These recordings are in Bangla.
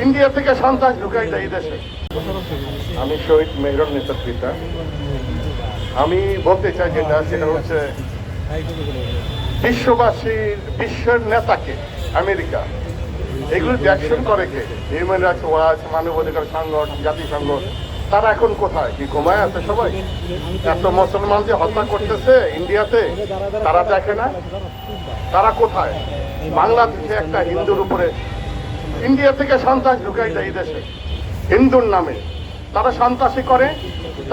ইন্ডিয়া থেকে সন্ত্রাস ঢুকাই দেয় এই দেশে। আমি শহীদ মেহরুন নেতার পিতা। আমি বলতে চাই সেটা হচ্ছে বিশ্বের নেতাকে আমেরিকা এগুলো অ্যাকশন করে কে? হিউম্যান রাইটস ওয়াচ, মানবাধিকার সংগঠন, জাতিসংঘ, তারা এখন কোথায়? কি ঘুমায় আছে সবাই? এত মুসলমান যে হত্যা করতেছে ইন্ডিয়াতে, তারা দেখে না? তারা কোথায়? বাংলাদেশে একটা হিন্দুর উপরে ইন্ডিয়া থেকে সন্ত্রাস ঢুকাই দেয় এই দেশে হিন্দুর নামে। তারা সন্ত্রাসী করে,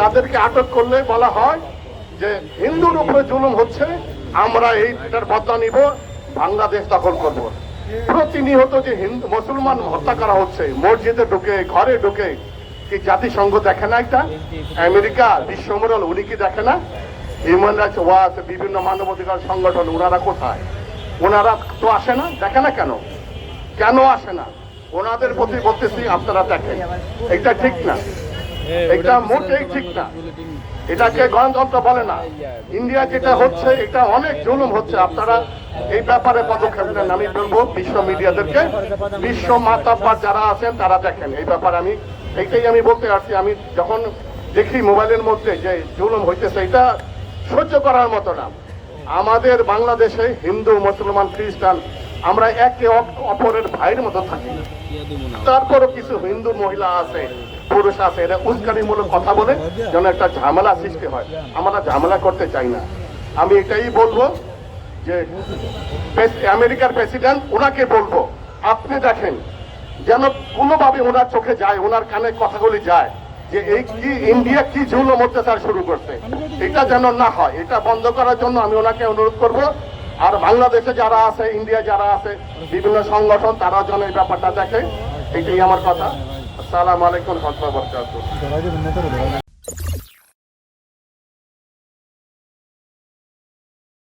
তাদেরকে আটক করলে বলা হয় যে হিন্দুর উপরে জুলুম হচ্ছে, আমরা এইটার বদলা নিব, বাংলাদেশ দখল করব। প্রতিনিয়ত যে হিন্দু মুসলমান হত্যা করা হচ্ছে, মসজিদে ঢুকে, ঘরে ঢুকে, কি জাতিসংঘ দেখে না? এটা আমেরিকা বিশ্ব মোড়ল উনি কি দেখে না? হিউম্যান রাইটস ওয়াচ, বিভিন্ন মানবাধিকার সংগঠন, ওনারা কোথায়? ওনারা তো আসে না, দেখে না কেন? কেন আসে না? ওনাদের প্রতি বলতেছি আপনারা দেখেন, এটা ঠিক না, এটা মোটেই ঠিক না। এটাকে গণতন্ত্র বলে না। ইন্ডিয়া যেটা হচ্ছে এটা অনেক জুলুম হচ্ছে। আপনারা এই ব্যাপারে পদক্ষেপ নেন। আমি বলবো বিশ্ব মিডিয়াদেরকে, বিশ্ব মাতাব্বার যারা আছেন তারা দেখেন এই ব্যাপারে। এইটাই আমি বলতে আসছি। আমি যখন দেখি মোবাইলের মধ্যে যে জুলুম হইতেছে, এটা সহ্য করার মতো না। আমাদের বাংলাদেশে হিন্দু, মুসলমান, খ্রিস্টান আমরা একে অপরের ভাইয়ের মতো থাকি। তারপরও কিছু হিন্দু মহিলা আছে, পুরুষ আছে, এরা উস্কানিমূলক কথা বলে যেন একটা ঝামেলা সৃষ্টি হয়। আমরা ঝামেলা করতে চাই না। আমি এটাই বলবো যে আমেরিকার প্রেসিডেন্ট, ওনাকে বলবো আপনি দেখেন যেন কোনোভাবে ওনার চোখে যায়, ওনার কানে কথাগুলি যায় যে এই কি ইন্ডিয়া কি জুলুম অত্যাচার শুরু করছে, এটা যেন না হয়। এটা বন্ধ করার জন্য আমি ওনাকে অনুরোধ করব। আর বাংলাদেশে যারা আছে, ইন্ডিয়া যারা আছে, বিভিন্ন সংগঠন, তারা যেন এই ব্যাপারটা দেখে। এটাই আমার কথা। আসসালামু আলাইকুম ওয়া রাহমাতুল্লাহি ওয়া বারাকাতুহু।